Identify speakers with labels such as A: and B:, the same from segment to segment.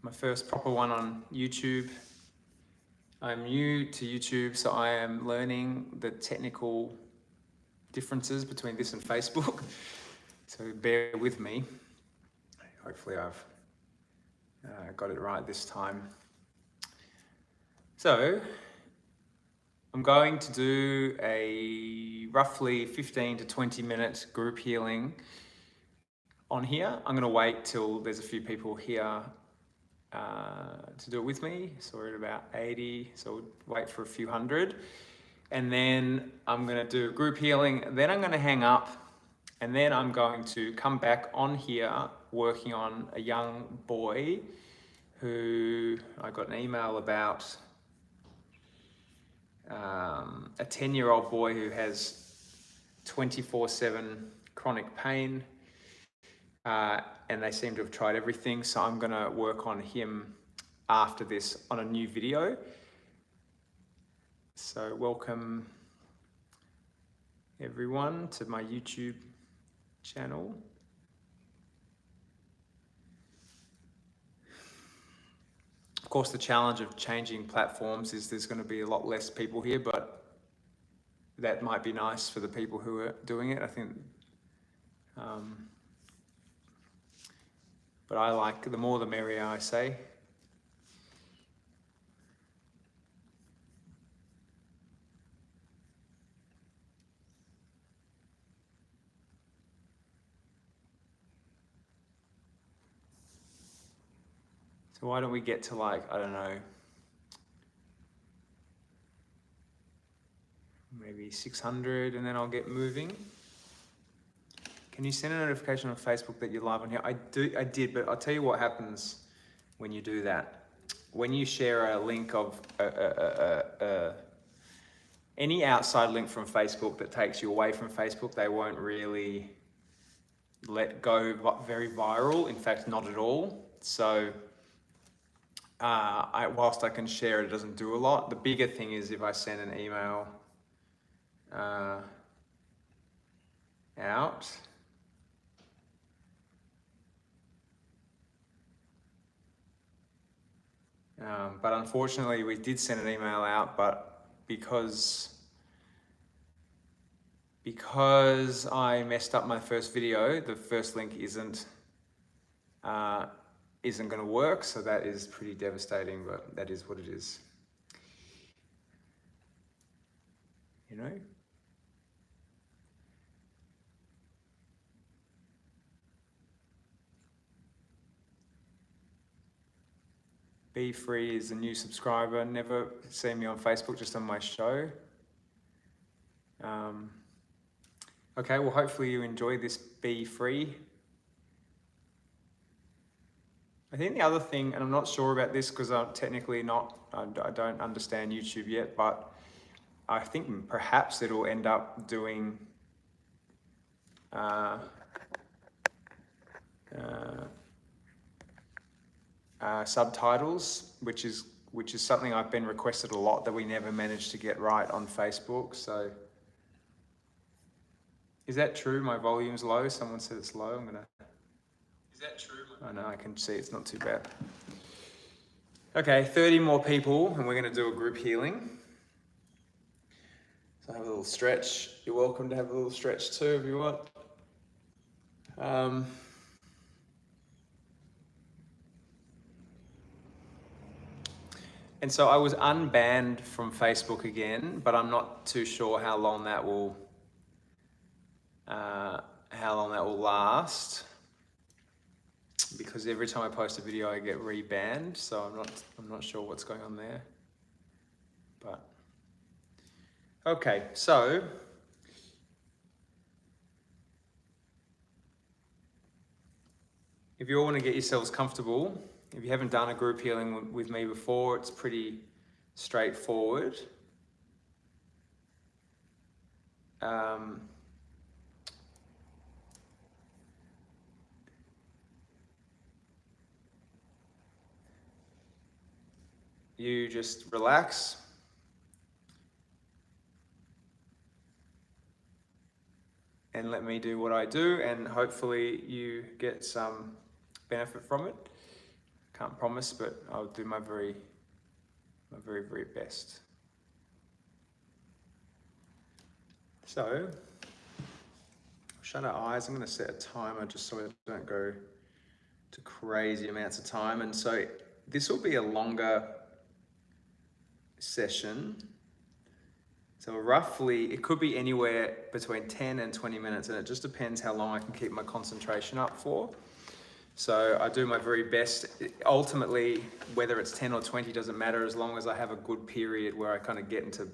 A: my first proper one on YouTube. I'm new to YouTube, so I am learning the technical differences between this and Facebook. So bear with me. Hopefully I've got it right this time. So I'm going to do a roughly 15 to 20 minute group healing on here. I'm going to wait till there's a few people here to do it with me. So we're at about 80, so we'll wait for a few hundred. And then I'm going to do group healing, then I'm going to hang up, and then I'm going to come back on here working on a young boy who I got an email about, a 10-year-old boy who has 24/7 chronic pain, and they seem to have tried everything. So I'm going to work on him after this on a new video. So welcome everyone to my YouTube channel. Of course, the challenge of changing platforms is there's going to be a lot less people here, but that might be nice for the people who are doing it. I think, but I like the more the merrier, I say. So why don't we get to, like, I don't know, maybe 600, and then I'll get moving. Can you send a notification on Facebook that you're live on here? I did, but I'll tell you what happens when you do that. When you share a link of any outside link from Facebook that takes you away from Facebook, they won't really let go very viral. In fact, not at all. So whilst I can share it, it doesn't do a lot. The bigger thing is if I send an email out. But unfortunately, we did send an email out, but because I messed up my first video, the first link isn't going to work. So that is pretty devastating, but that is what it is. You know? Be Free is a new subscriber. Never seen me on Facebook, just on my show. Okay, well, hopefully you enjoy this Be Free. I think the other thing, and I'm not sure about this because I'm technically not, I don't understand YouTube yet, but I think perhaps it'll end up doing subtitles, which is something I've been requested a lot that we never managed to get right on Facebook. So is that true? My volume's low. Someone said it's low. Is that true? Oh no, I can see it's not too bad. Okay, 30 more people, and we're going to do a group healing. So have a little stretch. You're welcome to have a little stretch too if you want. And so I was unbanned from Facebook again, but I'm not too sure how long that will last, because every time I post a video I get rebanned, so I'm not sure what's going on there. But okay, so if you all want to get yourselves comfortable, if you haven't done a group healing with me before, it's pretty straightforward. You just relax. And let me do what I do, and hopefully you get some benefit from it. Can't promise, but I'll do my very, very best. So, shut our eyes. I'm going to set a timer just so I don't go to crazy amounts of time. And so this will be a longer session. So roughly, it could be anywhere between 10 and 20 minutes, and it just depends how long I can keep my concentration up for. So I do my very best. Ultimately, whether it's 10 or 20 doesn't matter, as long as I have a good period where I kind of get into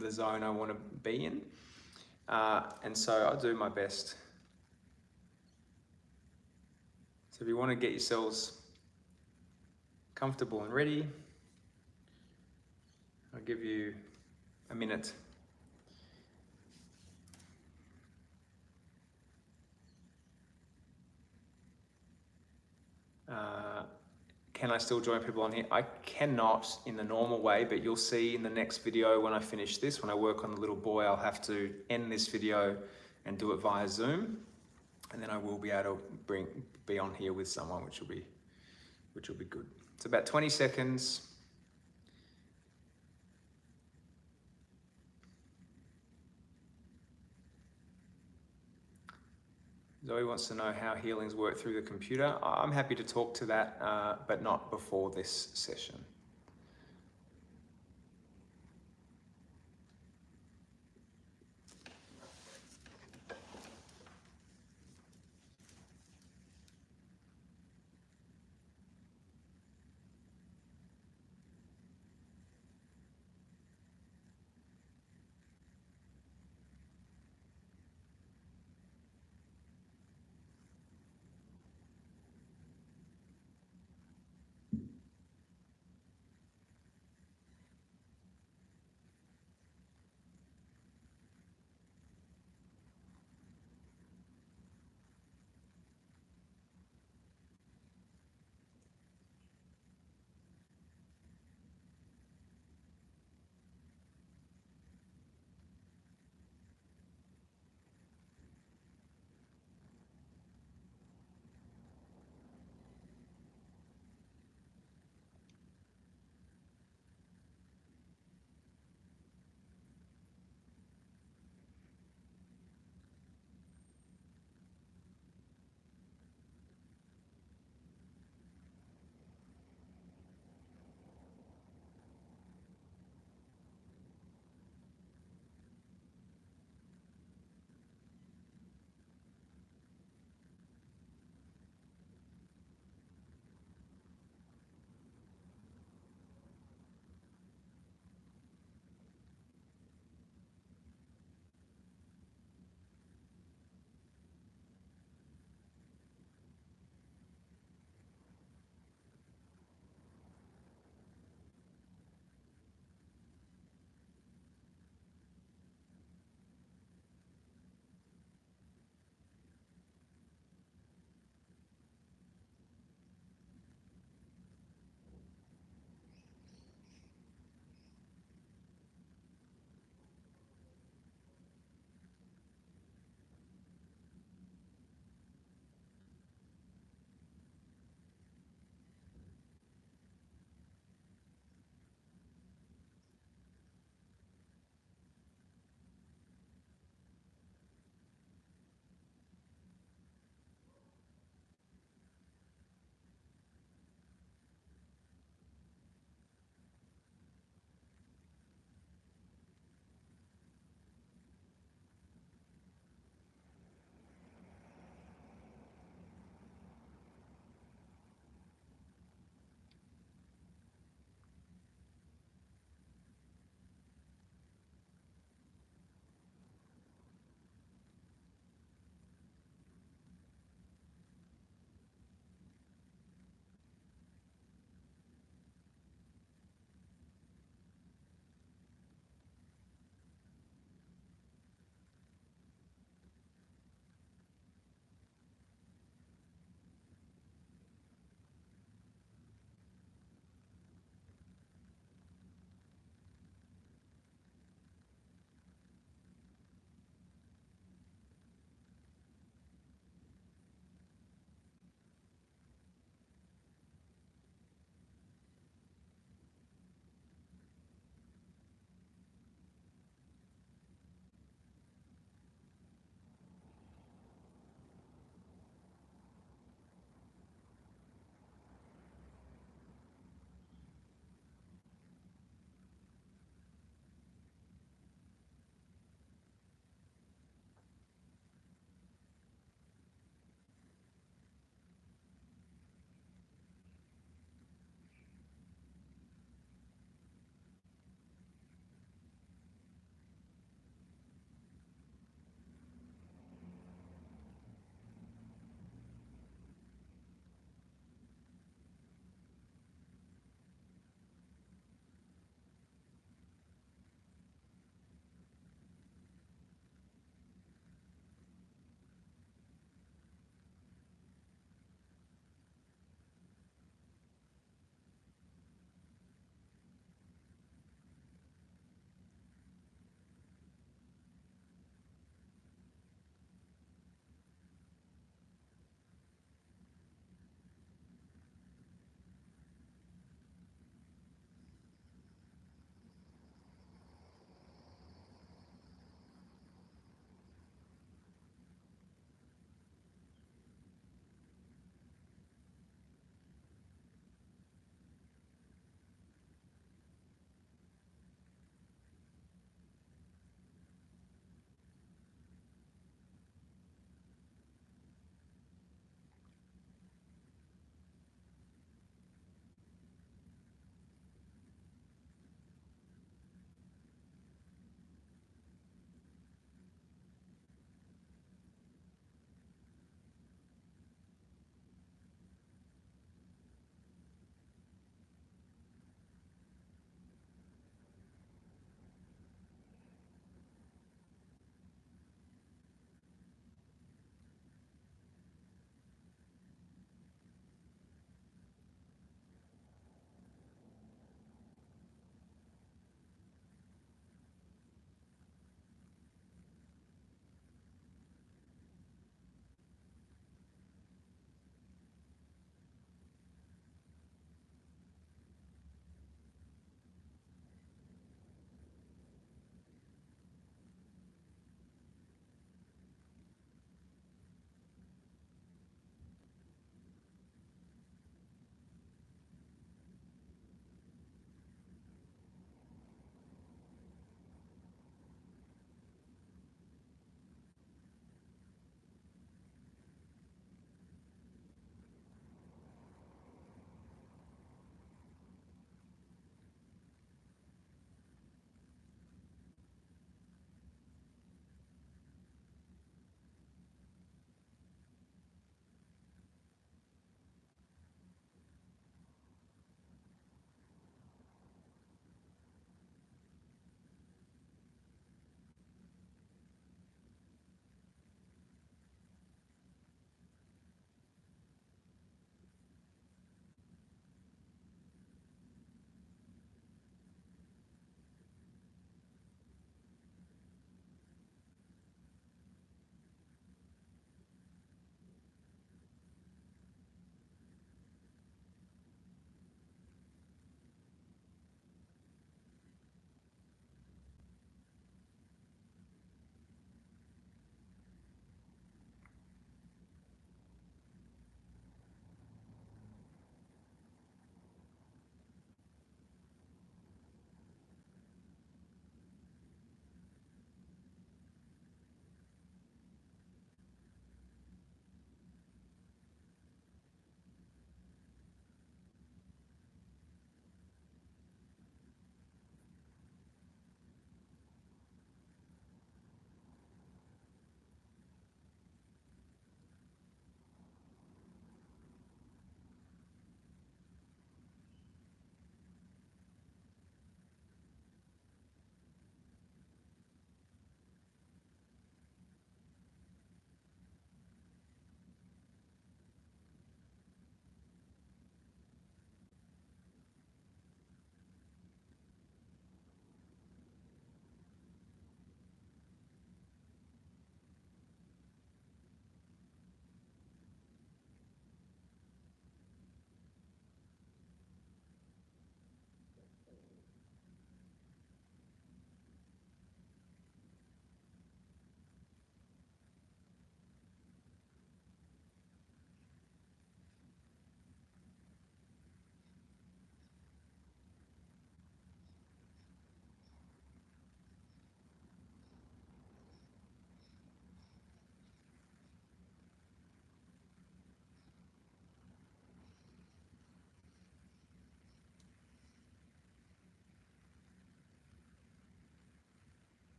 A: the zone I want to be in. And so I'll do my best. So if you want to get yourselves comfortable and ready, I'll give you a minute. Can I still join people on here? I cannot in the normal way, but you'll see in the next video when I finish this, when I work on the little boy, I'll have to end this video and do it via Zoom. And then I will be able to be on here with someone, which will be good. It's about 20 seconds. Zoe wants to know how healings work through the computer. I'm happy to talk to that, but not before this session.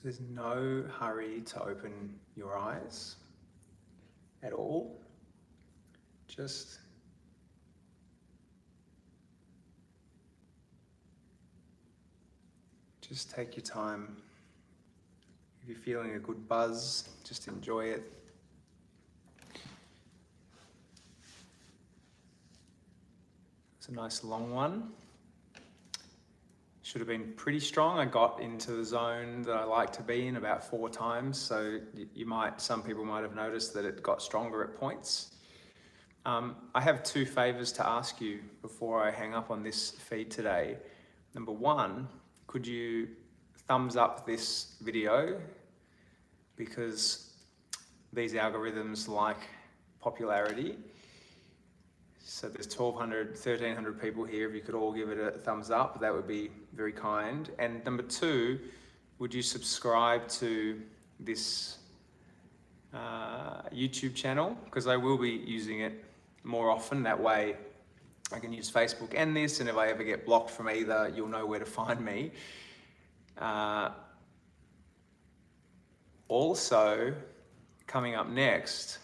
A: there's no hurry to open your eyes at all. Just take your time. If you're feeling a good buzz, just enjoy it. It's a nice long one. Should have been pretty strong. I got into the zone that I like to be in about 4 times. So some people might have noticed that it got stronger at points. I have 2 favors to ask you before I hang up on this feed today. Number 1, could you thumbs up this video? Because these algorithms like popularity. So there's 1,200, 1,300 people here. If you could all give it a thumbs up, that would be very kind. And number 2, would you subscribe to this YouTube channel? Because I will be using it more often. That way I can use Facebook and this, and if I ever get blocked from either, you'll know where to find me. Also, coming up next,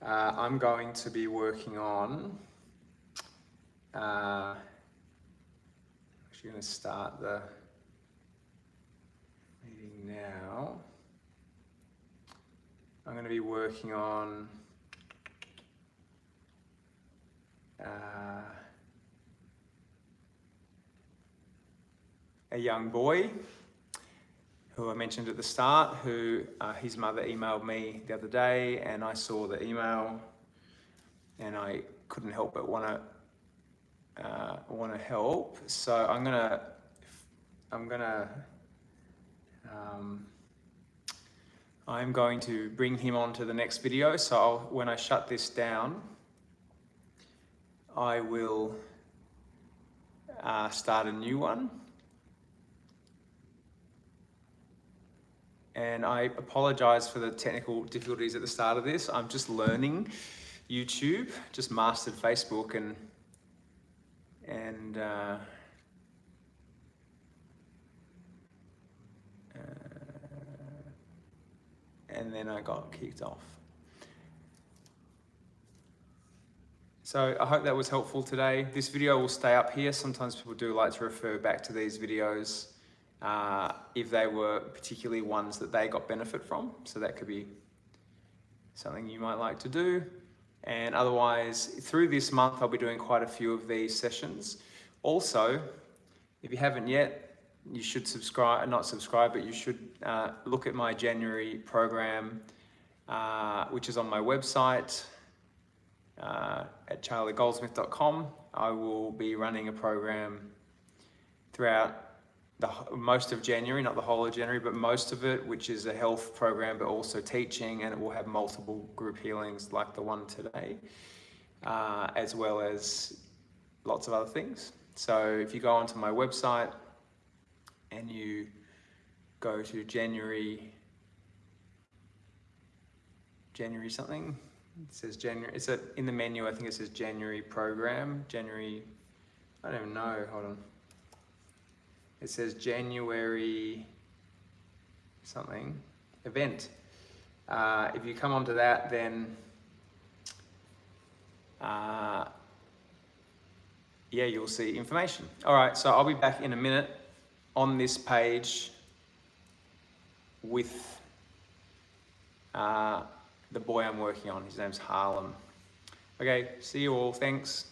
A: I'm going to be working on, actually going to start the meeting now. I'm going to be working on a young boy who I mentioned at the start, who his mother emailed me the other day, and I saw the email and I couldn't help but want to help. So I'm going to bring him on to the next video. So when I shut this down, I will start a new one. And I apologize for the technical difficulties at the start of this. I'm just learning YouTube, just mastered Facebook, and then I got kicked off. So I hope that was helpful today. This video will stay up here. Sometimes people do like to refer back to these videos if they were particularly ones that they got benefit from. So that could be something you might like to do. And otherwise, through this month, I'll be doing quite a few of these sessions. Also, if you haven't yet, you should not subscribe, but you should look at my January program, which is on my website at charliegoldsmith.com. I will be running a program throughout most of January, not the whole of January, but most of it, which is a health program, but also teaching, and it will have multiple group healings like the one today, as well as lots of other things. So if you go onto my website and you go to January something, it says January, in the menu, I think it says January program, I don't even know, hold on. It says January something, event. If you come onto that, then you'll see information. All right, so I'll be back in a minute on this page with the boy I'm working on. His name's Harlem. Okay, see you all, thanks.